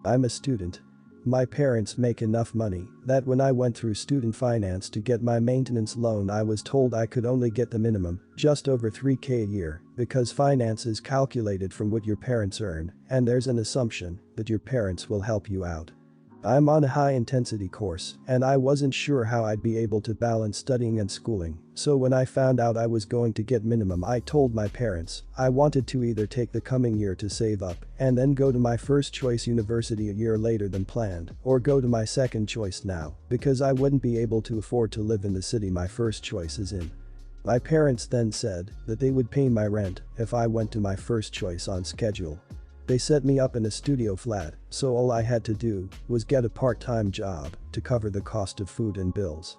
I'm a student. My parents make enough money that when I went through student finance to get my maintenance loan I was told I could only get the minimum, just over 3K a year, because finance is calculated from what your parents earn and there's an assumption that your parents will help you out. I'm on a high-intensity course, and I wasn't sure how I'd be able to balance studying and schooling, so when I found out I was going to get minimum I told my parents I wanted to either take the coming year to save up and then go to my first choice university a year later than planned, or go to my second choice now, because I wouldn't be able to afford to live in the city my first choice is in. My parents then said that they would pay my rent if I went to my first choice on schedule. They set me up in a studio flat, so all I had to do was get a part-time job to cover the cost of food and bills.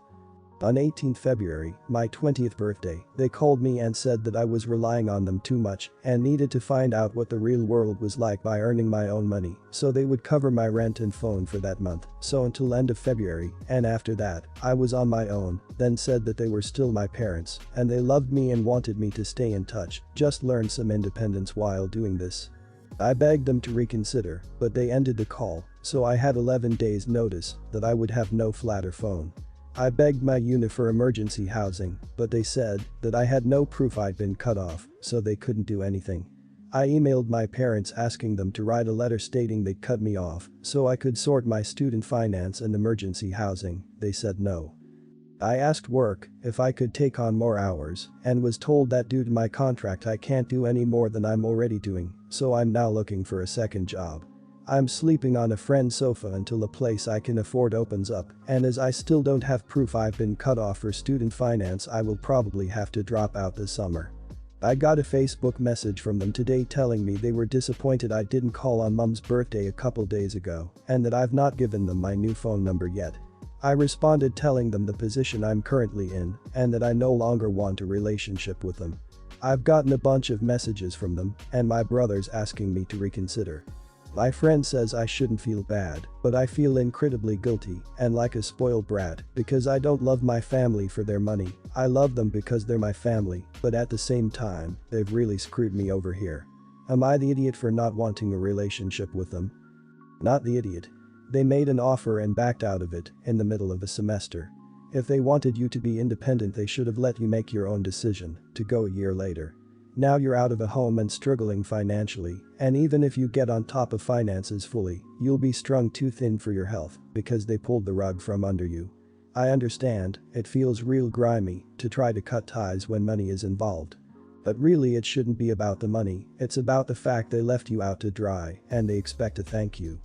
On 18 February, my 20th birthday, they called me and said that I was relying on them too much and needed to find out what the real world was like by earning my own money, so they would cover my rent and phone for that month, so until end of February, and after that, I was on my own, then said that they were still my parents and they loved me and wanted me to stay in touch, just learn some independence while doing this. I begged them to reconsider, but they ended the call, so I had 11 days notice that I would have no flat or phone. I begged my unit for emergency housing, but they said that I had no proof I'd been cut off, so they couldn't do anything. I emailed my parents asking them to write a letter stating they'd cut me off so I could sort my student finance and emergency housing. They said no. I asked work if I could take on more hours and was told that due to my contract I can't do any more than I'm already doing, so I'm now looking for a second job. I'm sleeping on a friend's sofa until a place I can afford opens up, and as I still don't have proof I've been cut off for student finance I will probably have to drop out this summer. I got a Facebook message from them today telling me they were disappointed I didn't call on Mom's birthday a couple days ago and that I've not given them my new phone number yet. I responded telling them the position I'm currently in and that I no longer want a relationship with them. I've gotten a bunch of messages from them and my brother's asking me to reconsider. My friend says I shouldn't feel bad, but I feel incredibly guilty and like a spoiled brat because I don't love my family for their money. I love them because they're my family, but at the same time, they've really screwed me over here. Am I the idiot for not wanting a relationship with them? Not the idiot. They made an offer and backed out of it in the middle of a semester. If they wanted you to be independent they should have let you make your own decision to go a year later. Now you're out of a home and struggling financially, and even if you get on top of finances fully, you'll be strung too thin for your health because they pulled the rug from under you. I understand, it feels real grimy to try to cut ties when money is involved. But really it shouldn't be about the money, it's about the fact they left you out to dry and they expect to thank you.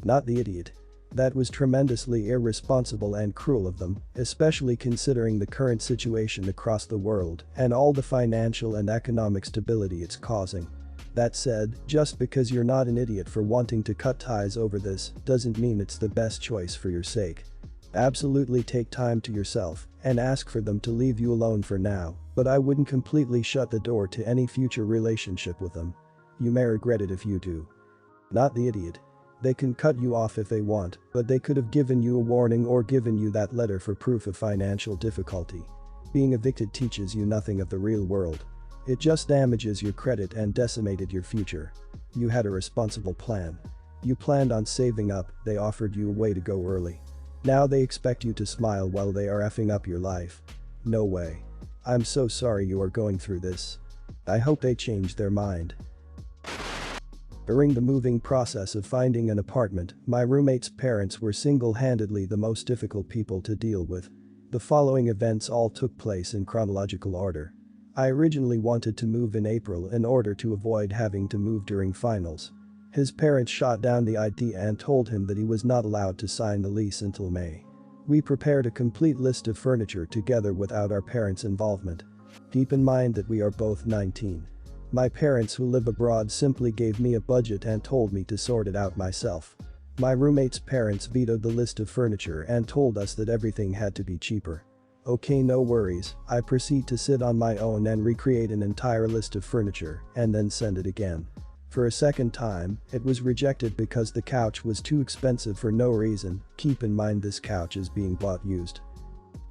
Not the idiot. That was tremendously irresponsible and cruel of them, especially considering the current situation across the world and all the financial and economic stability it's causing. That said, just because you're not an idiot for wanting to cut ties over this doesn't mean it's the best choice for your sake. Absolutely take time to yourself and ask for them to leave you alone for now, but I wouldn't completely shut the door to any future relationship with them. You may regret it if you do. Not the idiot. They can cut you off if they want, but they could have given you a warning or given you that letter for proof of financial difficulty. Being evicted teaches you nothing of the real world. It just damages your credit and decimated your future. You had a responsible plan. You planned on saving up, they offered you a way to go early. Now they expect you to smile while they are effing up your life. No way. I'm so sorry you are going through this. I hope they change their mind. During the moving process of finding an apartment, my roommate's parents were single-handedly the most difficult people to deal with. The following events all took place in chronological order. I originally wanted to move in April in order to avoid having to move during finals. His parents shot down the idea and told him that he was not allowed to sign the lease until May. We prepared a complete list of furniture together without our parents' involvement. Keep in mind that we are both 19. My parents who live abroad simply gave me a budget and told me to sort it out myself. My roommate's parents vetoed the list of furniture and told us that everything had to be cheaper. Okay, no worries, I proceed to sit on my own and recreate an entire list of furniture and then send it again. For a second time, it was rejected because the couch was too expensive for no reason. Keep in mind this couch is being bought used.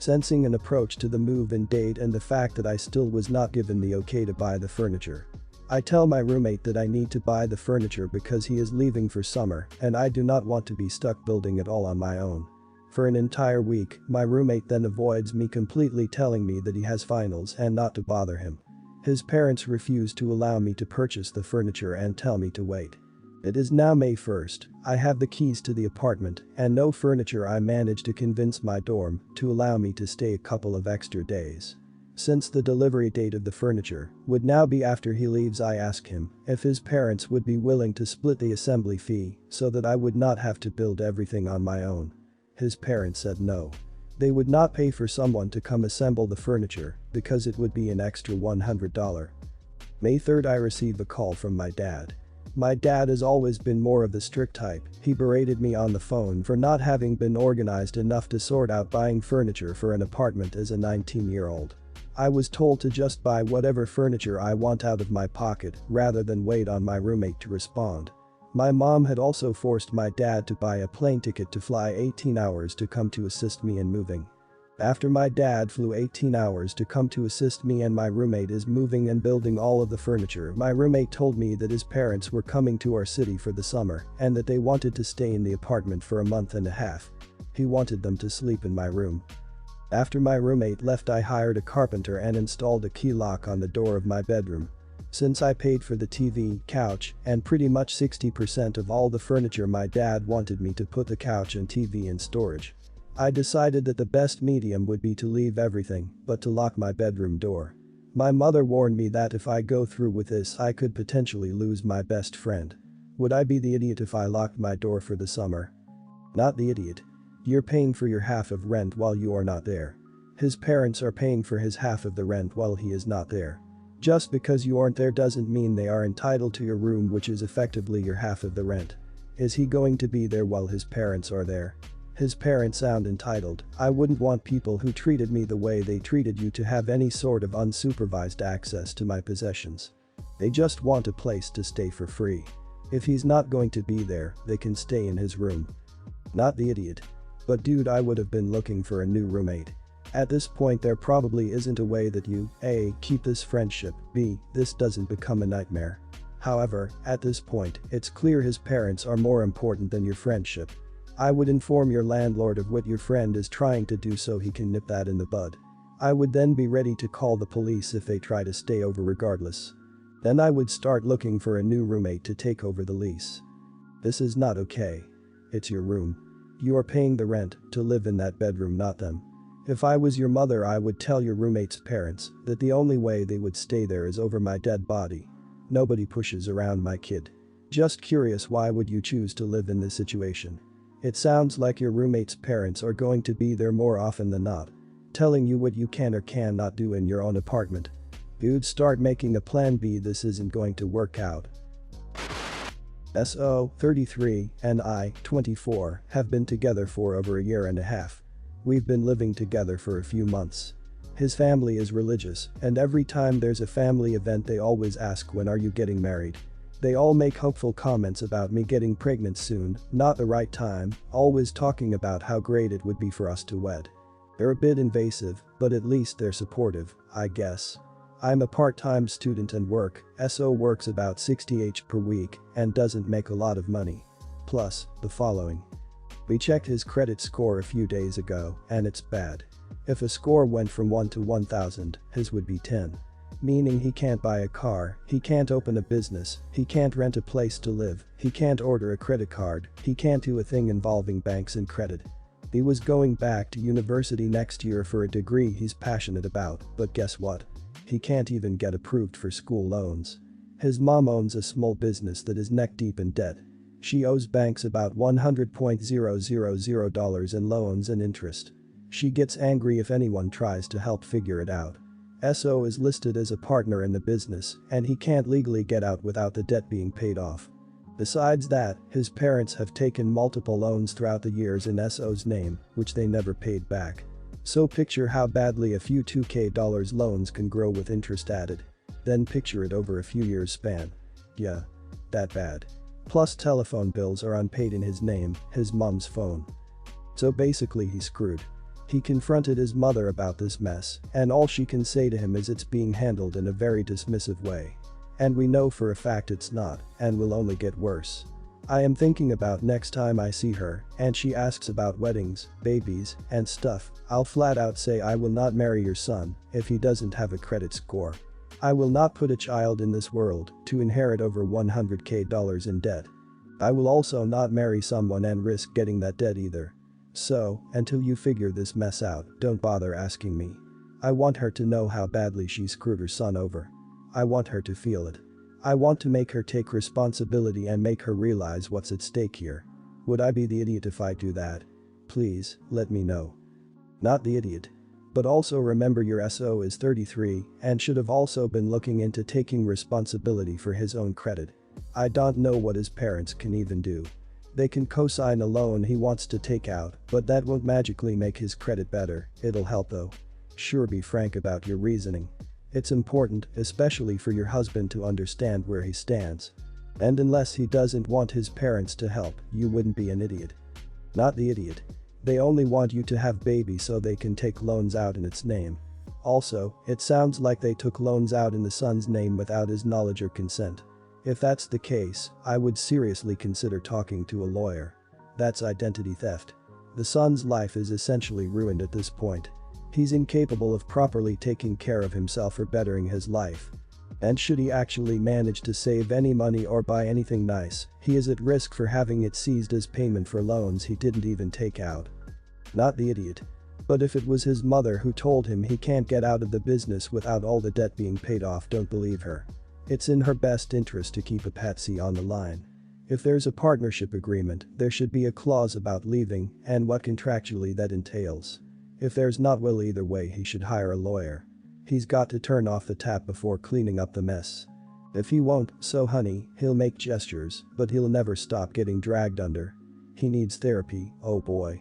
Sensing an approach to the move-in date and the fact that I still was not given the okay to buy the furniture, I tell my roommate that I need to buy the furniture because he is leaving for summer and I do not want to be stuck building it all on my own. For an entire week, my roommate then avoids me completely, telling me that he has finals and not to bother him. His parents refuse to allow me to purchase the furniture and tell me to wait. It is now May 1st, I have the keys to the apartment and no furniture. I manage to convince my dorm to allow me to stay a couple of extra days. Since the delivery date of the furniture would now be after he leaves, I ask him if his parents would be willing to split the assembly fee so that I would not have to build everything on my own. His parents said no. They would not pay for someone to come assemble the furniture because it would be an extra $100. May 3rd, I receive a call from my dad. My dad has always been more of the strict type. He berated me on the phone for not having been organized enough to sort out buying furniture for an apartment as a 19-year-old. I was told to just buy whatever furniture I want out of my pocket rather than wait on my roommate to respond. My mom had also forced my dad to buy a plane ticket to fly 18 hours to come to assist me in moving. After my dad flew 18 hours to come to assist me and my roommate is moving and building all of the furniture, my roommate told me that his parents were coming to our city for the summer and that they wanted to stay in the apartment for a month and a half. He wanted them to sleep in my room. After my roommate left, I hired a carpenter and installed a key lock on the door of my bedroom. Since I paid for the TV, couch, and pretty much 60% of all the furniture, my dad wanted me to put the couch and TV in storage. I decided that the best medium would be to leave everything but to lock my bedroom door. My mother warned me that if I go through with this, I could potentially lose my best friend. Would I be the idiot if I locked my door for the summer? Not the idiot. You're paying for your half of rent while you are not there. His parents are paying for his half of the rent while he is not there. Just because you aren't there doesn't mean they are entitled to your room, which is effectively your half of the rent. Is he going to be there while his parents are there? His parents sound entitled. I wouldn't want people who treated me the way they treated you to have any sort of unsupervised access to my possessions. They just want a place to stay for free. If he's not going to be there, they can stay in his room. Not the idiot. But dude, I would have been looking for a new roommate. At this point, there probably isn't a way that you A. keep this friendship, B. this doesn't become a nightmare. However, at this point, it's clear his parents are more important than your friendship. I would inform your landlord of what your friend is trying to do so he can nip that in the bud. I would then be ready to call the police if they try to stay over regardless. Then I would start looking for a new roommate to take over the lease. This is not okay. It's your room. You are paying the rent to live in that bedroom, not them. If I was your mother, I would tell your roommate's parents that the only way they would stay there is over my dead body. Nobody pushes around my kid. Just curious, why would you choose to live in this situation? It sounds like your roommate's parents are going to be there more often than not, telling you what you can or cannot do in your own apartment. Dude, start making a plan B. This isn't going to work out. SO, 33, and I, 24, have been together for over a year and a half. We've been living together for a few months. His family is religious, and every time there's a family event they always ask, when are you getting married? They all make hopeful comments about me getting pregnant soon, not the right time, always talking about how great it would be for us to wed. They're a bit invasive, but at least they're supportive, I guess. I'm a part-time student and SO works about 60 per week and doesn't make a lot of money. Plus, the following. We checked his credit score a few days ago and it's bad. If a score went from 1 to 1000, his would be 10. Meaning he can't buy a car, he can't open a business, he can't rent a place to live, he can't order a credit card, he can't do a thing involving banks and credit. He was going back to university next year for a degree he's passionate about, but guess what? He can't even get approved for school loans. His mom owns a small business that is neck deep in debt. She owes banks about $100,000 in loans and interest. She gets angry if anyone tries to help figure it out. SO is listed as a partner in the business and he can't legally get out without the debt being paid off. Besides that, his parents have taken multiple loans throughout the years in SO's name, which they never paid back. So picture how badly a few $2,000 loans can grow with interest added. Then picture it over a few years span. Yeah. That bad. Plus telephone bills are unpaid in his name, his mom's phone. So basically he's screwed. He confronted his mother about this mess, and all she can say to him is it's being handled in a very dismissive way. And we know for a fact it's not, and will only get worse. I am thinking about next time I see her and she asks about weddings, babies, and stuff, I'll flat out say I will not marry your son if he doesn't have a credit score. I will not put a child in this world to inherit over $100,000 in debt. I will also not marry someone and risk getting that debt either. So, until you figure this mess out, don't bother asking me. I want her to know how badly she screwed her son over. I want her to feel it. I want to make her take responsibility and make her realize what's at stake here. Would I be the idiot if I do that? Please, let me know. Not the idiot. But also remember your SO is 33 and should have also been looking into taking responsibility for his own credit. I don't know what his parents can even do. They can co-sign a loan he wants to take out, but that won't magically make his credit better, it'll help though. Sure, be frank about your reasoning. It's important, especially for your husband, to understand where he stands. And unless he doesn't want his parents to help, you wouldn't be an idiot. Not the idiot. They only want you to have baby so they can take loans out in its name. Also, it sounds like they took loans out in the son's name without his knowledge or consent. If that's the case, I would seriously consider talking to a lawyer. That's identity theft. The son's life is essentially ruined at this point. He's incapable of properly taking care of himself or bettering his life. And should he actually manage to save any money or buy anything nice, he is at risk for having it seized as payment for loans he didn't even take out. Not the idiot. But if it was his mother who told him he can't get out of the business without all the debt being paid off, don't believe her. It's in her best interest to keep a patsy on the line. If there's a partnership agreement, there should be a clause about leaving and what contractually that entails. If there's not, well, either way he should hire a lawyer. He's got to turn off the tap before cleaning up the mess. If he won't, so honey, he'll make gestures, but he'll never stop getting dragged under. He needs therapy, oh boy.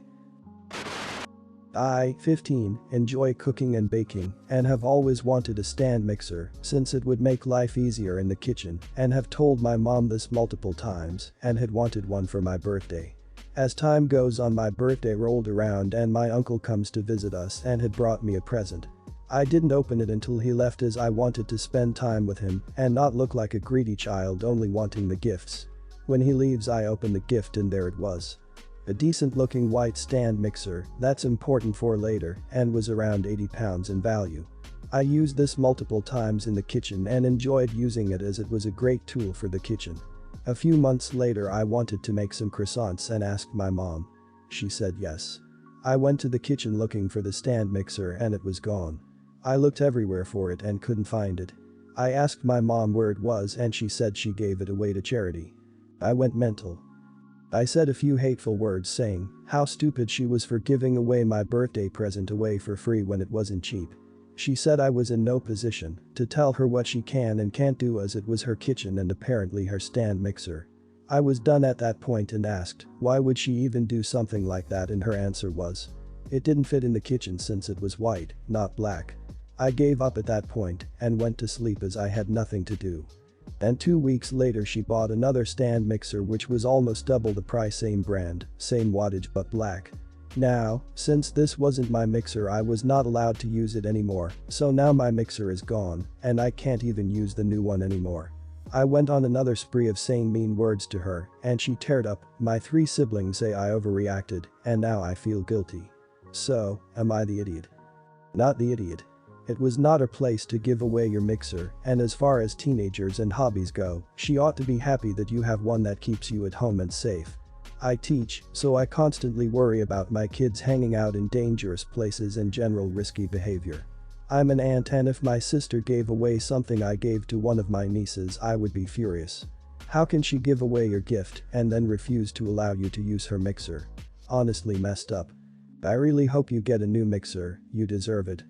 I, 15, enjoy cooking and baking and have always wanted a stand mixer since it would make life easier in the kitchen, and have told my mom this multiple times and had wanted one for my birthday. As time goes on, my birthday rolled around and my uncle comes to visit us and had brought me a present. I didn't open it until he left as I wanted to spend time with him and not look like a greedy child only wanting the gifts. When he leaves, I open the gift and there it was. A decent looking white stand mixer that's important for later and was around £80 in value. I used this multiple times in the kitchen and enjoyed using it as it was a great tool for the kitchen. A few months later I wanted to make some croissants and asked my mom. She said yes. I went to the kitchen looking for the stand mixer and it was gone. I looked everywhere for it and couldn't find it. I asked my mom where it was and she said she gave it away to charity. I went mental. I said a few hateful words saying how stupid she was for giving away my birthday present away for free when it wasn't cheap. She said I was in no position to tell her what she can and can't do as it was her kitchen and apparently her stand mixer. I was done at that point and asked why would she even do something like that, and her answer was it didn't fit in the kitchen since it was white, not black. I gave up at that point and went to sleep as I had nothing to do. And 2 weeks later she bought another stand mixer which was almost double the price, same brand, same wattage but black. Now, since this wasn't my mixer, I was not allowed to use it anymore, so now my mixer is gone and I can't even use the new one anymore. I went on another spree of saying mean words to her and she teared up. My 3 siblings say I overreacted and now I feel guilty. So, am I the idiot? Not the idiot. It was not her place to give away your mixer, and as far as teenagers and hobbies go, she ought to be happy that you have one that keeps you at home and safe. I teach, so I constantly worry about my kids hanging out in dangerous places and general risky behavior. I'm an aunt and if my sister gave away something I gave to one of my nieces, I would be furious. How can she give away your gift and then refuse to allow you to use her mixer? Honestly messed up. I really hope you get a new mixer, you deserve it.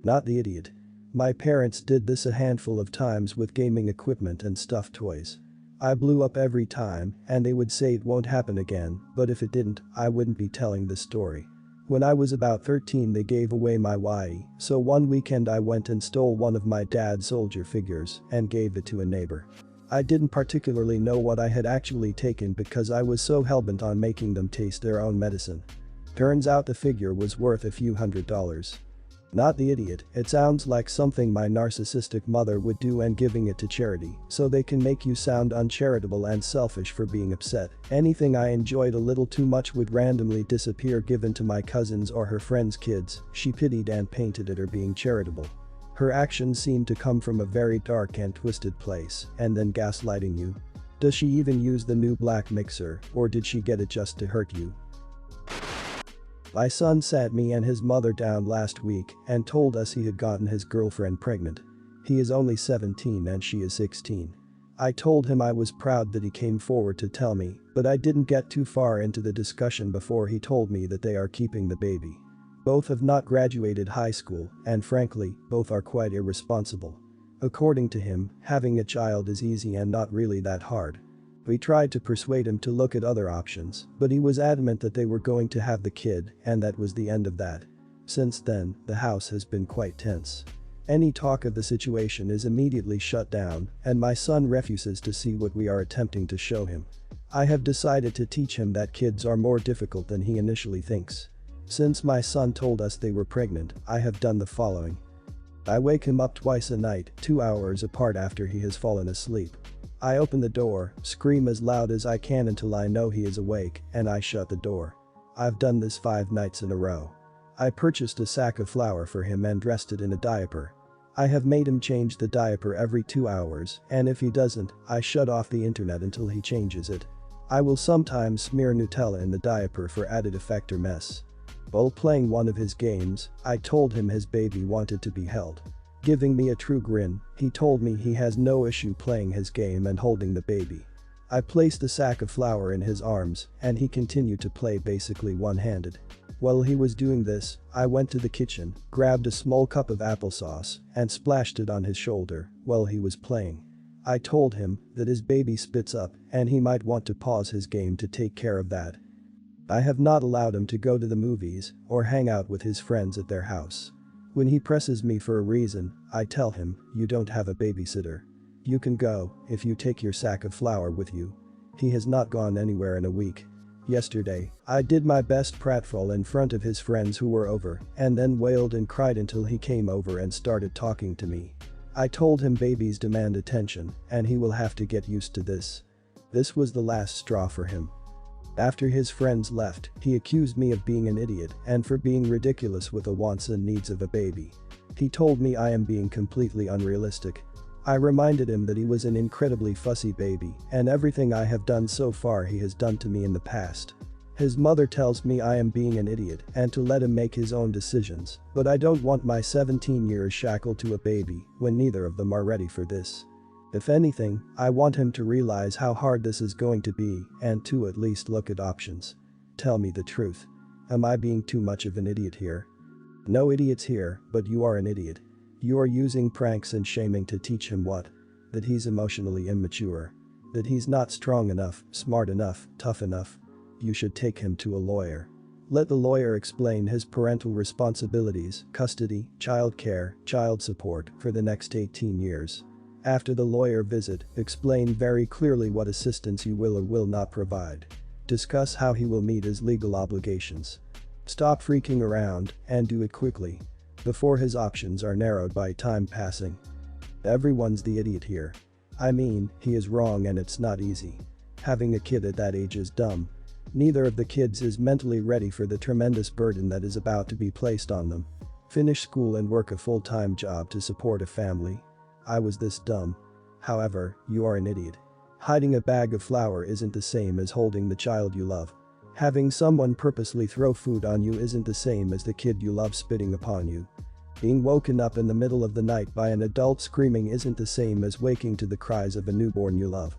Not the idiot. My parents did this a handful of times with gaming equipment and stuffed toys. I blew up every time and they would say it won't happen again, but if it didn't, I wouldn't be telling this story. When I was about 13 they gave away my Wii, so one weekend I went and stole one of my dad's soldier figures and gave it to a neighbor. I didn't particularly know what I had actually taken because I was so hellbent on making them taste their own medicine. Turns out the figure was worth a few $100s. Not the idiot, it sounds like something my narcissistic mother would do, and giving it to charity, so they can make you sound uncharitable and selfish for being upset. Anything I enjoyed a little too much would randomly disappear, given to my cousins or her friends' kids. She pitied and painted at her being charitable. Her actions seemed to come from a very dark and twisted place, and then gaslighting you. Does she even use the new black mixer, or did she get it just to hurt you? My son sat me and his mother down last week and told us he had gotten his girlfriend pregnant. He is only 17 and she is 16. I told him I was proud that he came forward to tell me, but I didn't get too far into the discussion before he told me that they are keeping the baby. Both have not graduated high school, and frankly, both are quite irresponsible. According to him, having a child is easy and not really that hard. We tried to persuade him to look at other options, but he was adamant that they were going to have the kid, and that was the end of that. Since then, the house has been quite tense. Any talk of the situation is immediately shut down, and my son refuses to see what we are attempting to show him. I have decided to teach him that kids are more difficult than he initially thinks. Since my son told us they were pregnant, I have done the following. I wake him up twice a night, 2 hours apart after he has fallen asleep. I open the door, scream as loud as I can until I know he is awake, and I shut the door. I've done this 5 nights in a row. I purchased a sack of flour for him and dressed it in a diaper. I have made him change the diaper every 2 hours, and if he doesn't, I shut off the internet until he changes it. I will sometimes smear Nutella in the diaper for added effect or mess. While playing one of his games, I told him his baby wanted to be held. Giving me a true grin, he told me he has no issue playing his game and holding the baby. I placed the sack of flour in his arms, and he continued to play basically one-handed. While he was doing this, I went to the kitchen, grabbed a small cup of applesauce, and splashed it on his shoulder while he was playing. I told him that his baby spits up, and he might want to pause his game to take care of that. I have not allowed him to go to the movies or hang out with his friends at their house. When he presses me for a reason, I tell him, you don't have a babysitter. You can go if you take your sack of flour with you. He has not gone anywhere in a week. Yesterday, I did my best pratfall in front of his friends who were over, and then wailed and cried until he came over and started talking to me. I told him babies demand attention, and he will have to get used to this. This was the last straw for him. After his friends left, he accused me of being an idiot and for being ridiculous with the wants and needs of a baby. He told me I am being completely unrealistic. I reminded him that he was an incredibly fussy baby, and everything I have done so far he has done to me in the past. His mother tells me I am being an idiot and to let him make his own decisions, but I don't want my 17 years shackled to a baby when neither of them are ready for this. If anything, I want him to realize how hard this is going to be and to at least look at options. Tell me the truth. Am I being too much of an idiot here? No idiots here, but you are an idiot. You are using pranks and shaming to teach him what? That he's emotionally immature. That he's not strong enough, smart enough, tough enough. You should take him to a lawyer. Let the lawyer explain his parental responsibilities, custody, child care, child support for the next 18 years. After the lawyer visit, explain very clearly what assistance you will or will not provide. Discuss how he will meet his legal obligations. Stop freaking around and do it quickly, before his options are narrowed by time passing. Everyone's the idiot here. I mean, he is wrong and it's not easy. Having a kid at that age is dumb. Neither of the kids is mentally ready for the tremendous burden that is about to be placed on them. Finish school and work a full-time job to support a family. I was this dumb. However, you are an idiot. Hiding a bag of flour isn't the same as holding the child you love. Having someone purposely throw food on you isn't the same as the kid you love spitting upon you. Being woken up in the middle of the night by an adult screaming isn't the same as waking to the cries of a newborn you love.